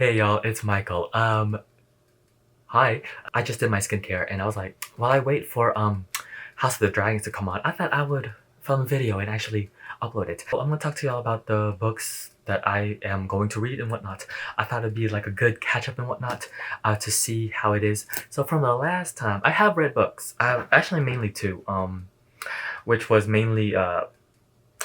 Hey y'all, it's Michael. Hi. I just did my skincare and I was like, while I wait for House of the Dragons to come on, I thought I would film a video and actually upload it. So I'm gonna talk to y'all about the books that I am going to read and whatnot. I thought it'd be like a good catch up and whatnot to see how it is. So from the last time, I have read books. Actually mainly two, which was mainly The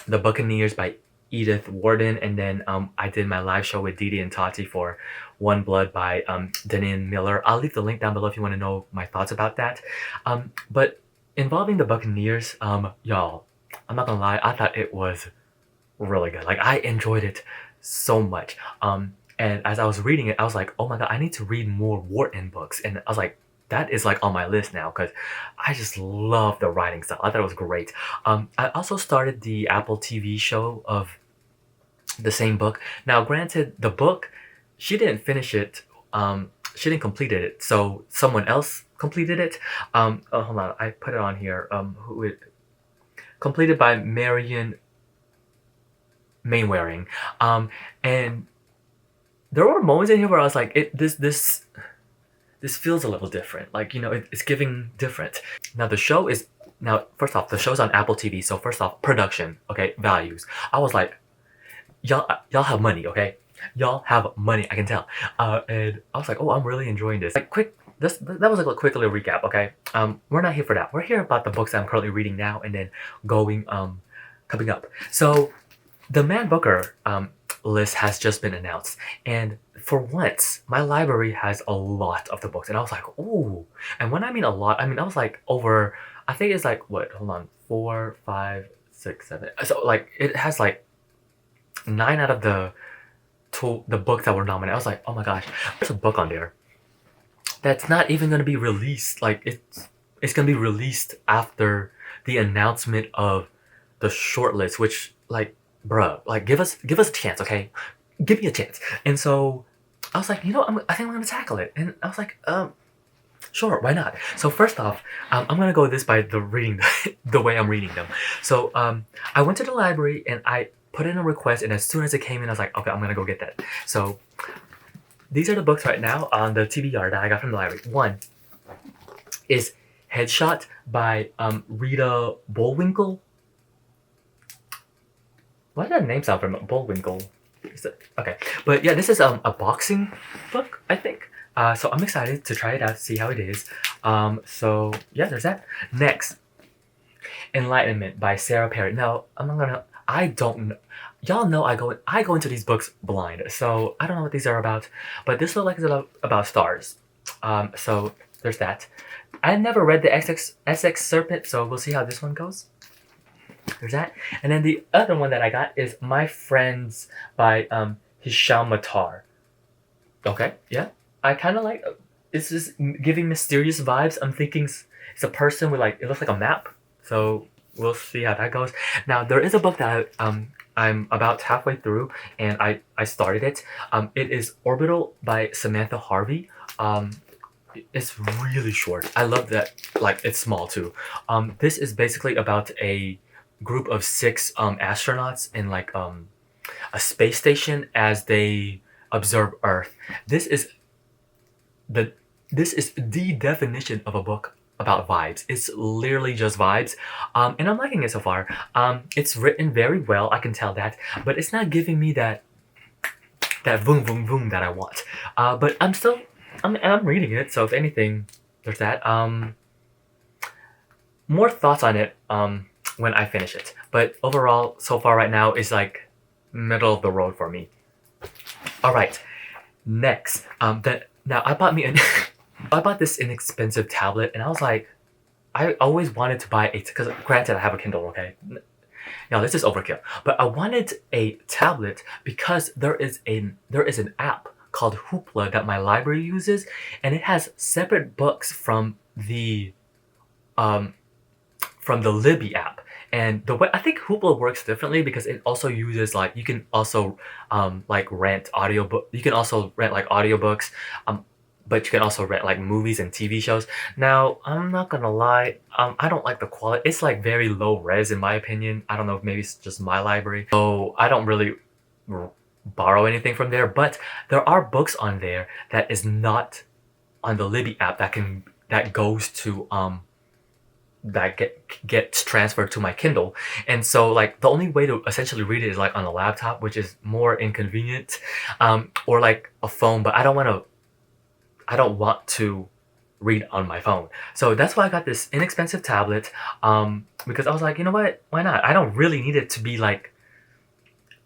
Buccaneers by Edith Warden, and then I did my live show with Didi and Tati for One Blood by Daniel Miller. I'll leave the link down below if you want to know my thoughts about that. But involving the Buccaneers, y'all, I'm not gonna lie, I thought it was really good. Like I enjoyed it so much. And as I was reading it, I was like, oh my god, I need to read more Wharton books. And I was like, that is like on my list now because I just love the writing style. I thought it was great. I also started the Apple TV show of the same book. Now, granted, the book, she didn't finish it. She didn't complete it. So someone else completed it. Oh, hold on, I put it on here. Who it completed by Marion Mainwaring. And there were moments in here where I was like, this feels a little different. Like, you know, it's giving different. Now the show is now first off, the show's on Apple TV. So first off, production, okay, values. I was like, y'all have money, okay? Y'all have money, I can tell. And I was like, oh, I'm really enjoying this. Like that was like a quick little recap, okay? We're not here for that. We're here about the books that I'm currently reading now and then going coming up. So the Man Booker list has just been announced, and for once, my library has a lot of the books, and I was like, ooh. And when I mean a lot, I mean I was like over. I think it's like what? Hold on, 4, 5, 6, 7. So like it has like 9 out of the books that were nominated. I was like, oh my gosh, there's a book on there that's not even gonna be released. Like it's gonna be released after the announcement of the shortlist, which like bruh, like give us a chance, okay? Give me a chance. And so I was like, you know, I think I'm gonna tackle it. And I was like, sure, why not? So first off, I'm gonna go this by the reading the way I'm reading them. So I went to the library and I put in a request, and as soon as it came in, I was like, okay, I'm gonna go get that. So these are the books right now on the TBR that I got from the library. One is Headshot by Rita Bullwinkle. Why did that name sound from Bullwinkle? Okay, but yeah, this is a boxing book, I think. So I'm excited to try it out, see how it is. So yeah, there's that. Next, Enlightenment by Sarah Perry. Now I'm not gonna. I don't know. Y'all know I go into these books blind, so I don't know what these are about. But this looks like it's about stars. So there's that. I never read the Essex Serpent, so we'll see how this one goes. There's that. And then the other one that I got is My Friends by Hisham Matar. Okay, yeah. I kind of like, it's just giving mysterious vibes. I'm thinking it's a person with like, it looks like a map. So we'll see how that goes. Now there is a book that I'm about halfway through and I started it. It is Orbital by Samantha Harvey. It's really short. I love that, like it's small too. This is basically about a group of 6 astronauts in like a space station as they observe Earth. This is the definition of a book about vibes. It's literally just vibes, and I'm liking it so far. It's written very well, I can tell that, but it's not giving me that boom boom boom that I want. But I'm reading it, so if anything, there's that. More thoughts on it when I finish it. But overall, so far right now is like middle of the road for me. All right, next, now I bought me an I bought this inexpensive tablet, and I was like, I always wanted to buy because granted I have a Kindle, okay. Now this is overkill, but I wanted a tablet because there is an app called Hoopla that my library uses, and it has separate books from the Libby app. And the way I think Hoopla works differently because it also uses like you can also like rent audiobook. You can also rent like audiobooks, but you can also rent like movies and TV shows. Now I'm not gonna lie, I don't like the quality. It's like very low res in my opinion. I don't know if maybe it's just my library. So I don't really borrow anything from there, but there are books on there that is not on the Libby app that goes to that gets transferred to my Kindle. And so like the only way to essentially read it is like on a laptop, which is more inconvenient, or like a phone, but I don't want to read on my phone. So that's why I got this inexpensive tablet, because I was like, you know what, why not? I don't really need it to be like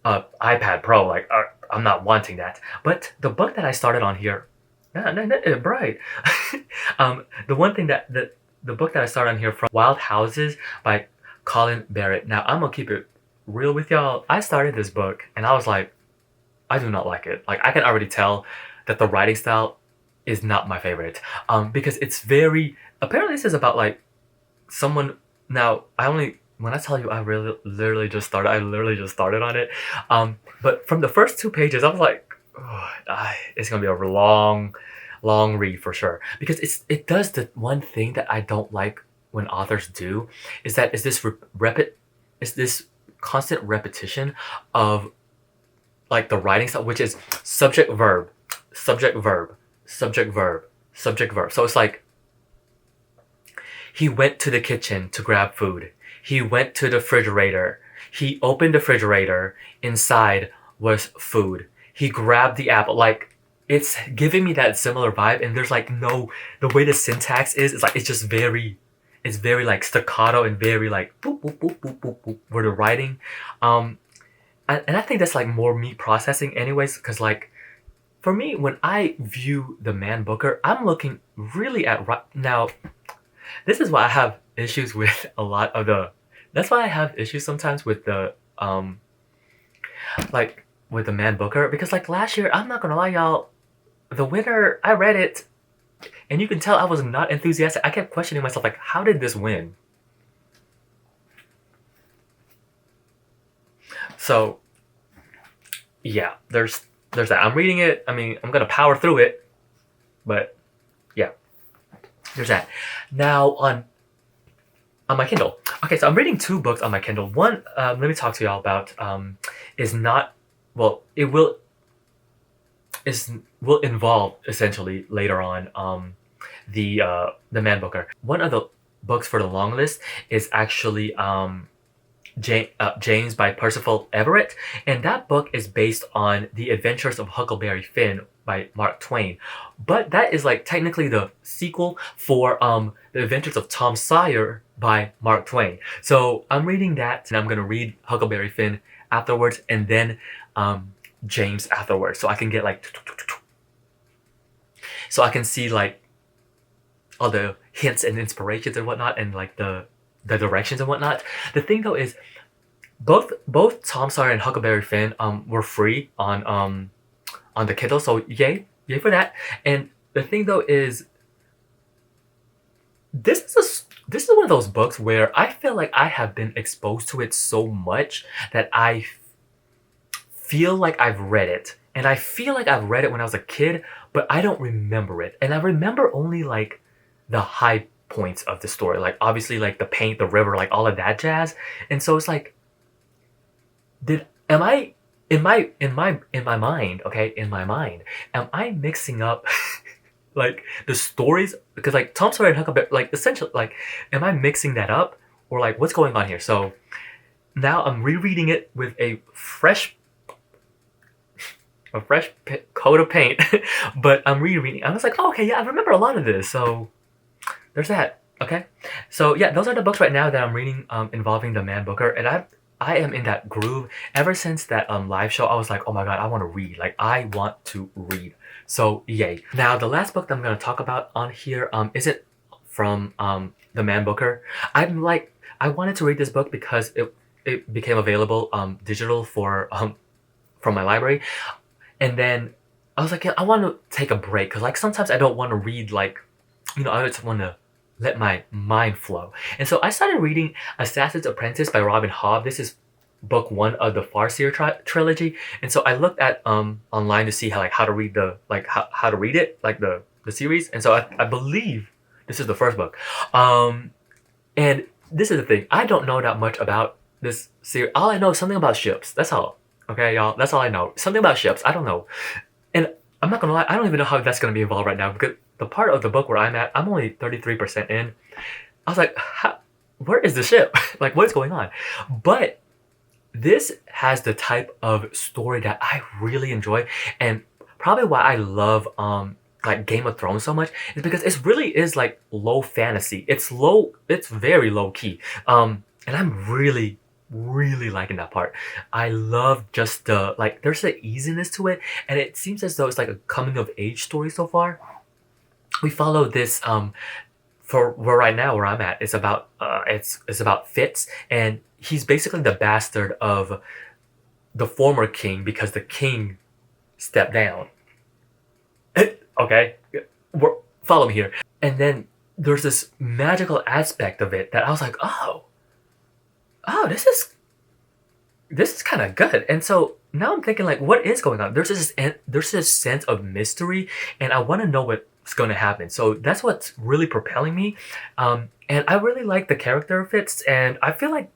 a iPad Pro, like I'm not wanting that. But the book that I started on here, bright. The one thing that the book that I started on here from Wild Houses by Colin Barrett. Now I'm gonna keep it real with y'all. I started this book and I was like, I do not like it. Like I can already tell that the writing style is not my favorite. Because it's very, apparently this is about like someone. Now when I tell you I literally just started on it. But from the first 2 pages I was like, oh, it's gonna be a long read for sure, because it does the one thing that I don't like when authors do, is this constant repetition of like the writing style, which is subject verb subject verb subject verb subject verb. So it's like, he went to the kitchen to grab food, he went to the refrigerator, he opened the refrigerator, inside was food, he grabbed the apple. Like, it's giving me that similar vibe, and there's like no, the way the syntax is like, it's very like staccato and very like boop boop boop boop boop boop for the writing. And I think that's like more me processing anyways, because like for me, when I view The Man Booker, I'm looking really at now. This is why I have issues with a lot of the. That's why I have issues sometimes with the like with The Man Booker, because like last year, I'm not gonna lie, y'all, The Winner, I read it, and you can tell I was not enthusiastic. I kept questioning myself, like, how did this win? So, yeah, there's that. I'm reading it. I mean, I'm gonna power through it, but yeah, there's that. Now on my Kindle. Okay, so I'm reading 2 books on my Kindle. One, let me talk to y'all about. Is not, well, it will involve essentially later on the Man Booker. One of the books for the long list is actually James by Percival Everett, and that book is based on The Adventures of Huckleberry Finn by Mark Twain. But that is like technically the sequel for The Adventures of Tom Sawyer by Mark Twain. So I'm reading that, and I'm gonna read Huckleberry Finn afterwards, and then James afterwards, so I can get like, so I can see like all the hints and inspirations and whatnot, and like the directions and whatnot. The thing though is, both Tom Sawyer and Huckleberry Finn were free on the Kindle, so yay for that. And the thing though is, this is one of those books where I feel like I have been exposed to it so much that I feel like I've read it. And I feel like I've read it when I was a kid, but I don't remember it. And I remember only like the high points of the story. Like obviously like the paint, the river, like all of that jazz. And so it's like, am I in my mind, okay, in my mind, am I mixing up like the stories? Because like Tom Sawyer and Huckleberry, like essentially, like, am I mixing that up, or like what's going on here? So now I'm rereading it with a fresh coat of paint, but I'm rereading. I was like, oh, okay, yeah, I remember a lot of this. So there's that. Okay, so yeah, those are the books right now that I'm reading involving The Man Booker, and I am in that groove. Ever since that live show, I was like, oh my god, I want to read. Like, I want to read. So yay. Now the last book that I'm going to talk about on here isn't from The Man Booker. I wanted to read this book because it became available digital from my library, and then I was like, yeah, I want to take a break, because like sometimes I don't want to read, like, you know, I just want to let my mind flow. And so I started reading Assassin's Apprentice by Robin Hobb. This is book 1 of the Farseer trilogy. And so I looked at online to see how to read how to read it, like the series. And so I believe this is the first book. And this is the thing, I don't know that much about this series. All I know is something about ships. That's all. Okay, y'all. That's all I know. Something about ships. I don't know. And I'm not gonna lie, I don't even know how that's gonna be involved right now because the part of the book where I'm at, I'm only 33% in. I was like, where is the ship? Like, what is going on? But this has the type of story that I really enjoy, and probably why I love like Game of Thrones so much is because it really is like low fantasy. It's very low key. And I'm really liking that part. I love just the like there's an easiness to it, and it seems as though it's like a coming of age story so far. We follow this for where right now where I'm at, it's about Fitz, and he's basically the bastard of the former king because the king stepped down. Okay, follow me here. And then there's this magical aspect of it that I was like, oh, this is kind of good. And so now I'm thinking like, what is going on? There's this sense of mystery, and I want to know what's going to happen. So that's what's really propelling me. And I really like the character Fitz, and I feel like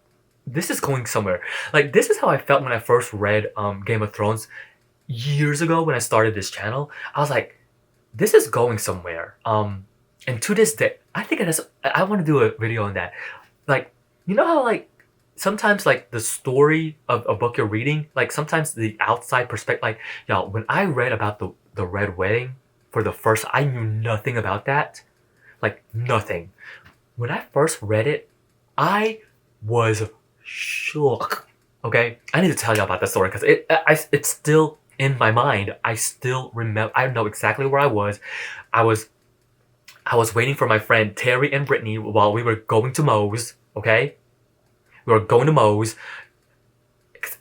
this is going somewhere. Like this is how I felt when I first read Game of Thrones years ago when I started this channel. I was like, this is going somewhere. And to this day, I think I want to do a video on that. Like, you know how like sometimes like the story of a book you're reading, like sometimes the outside perspective, like y'all, when I read about the Red Wedding for the first, I knew nothing about that, like nothing. When I first read it, I was shook. Okay, I need to tell you about the story because it's still in my mind. I still remember. I know exactly where I was. I was waiting for my friend Terry and Brittany while we were going to Moe's. Okay, we were going to Moe's.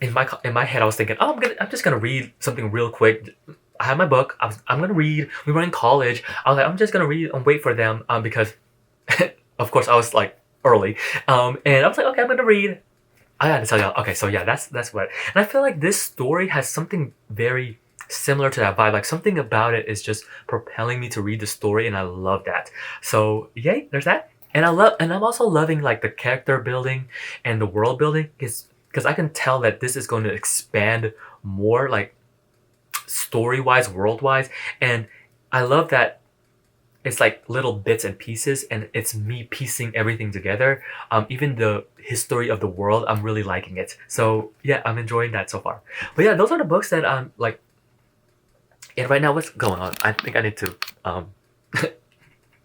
In my head, I was thinking, oh, I'm just gonna read something real quick. I had my book. I'm gonna read. We were in college. I was like, I'm just gonna read and wait for them because, of course, I was like early. And I was like, okay, I'm gonna read. I gotta tell y'all. Okay, so yeah, that's what. And I feel like this story has something very similar to that vibe. Like something about it is just propelling me to read the story, and I love that. So yay, there's that. And I'm also loving like the character building and the world building because I can tell that this is going to expand more like story wise, world wise, and I love that it's like little bits and pieces, and it's me piecing everything together. Even the history of the world, I'm really liking it. So yeah, I'm enjoying that so far. But yeah, those are the books that I'm like. And right now, what's going on? I think I need to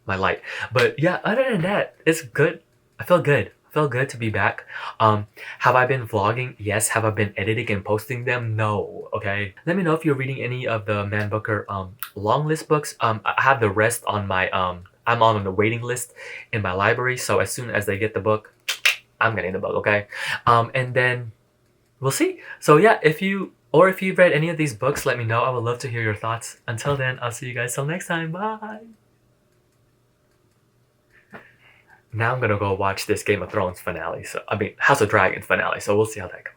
my light. But yeah, other than that, it's good. I feel good. I feel good to be back. Have I been vlogging? Yes. Have I been editing and posting them? No. Okay. Let me know if you're reading any of the Man Booker long list books. I have the rest on my I'm on the waiting list in my library. So as soon as they get the book, I'm getting the book. Okay. And then we'll see. So yeah, if you've read any of these books, let me know. I would love to hear your thoughts. Until then, I'll see you guys till next time. Bye. Now I'm gonna go watch this Game of Thrones finale. So I mean House of Dragons finale. So we'll see how that goes.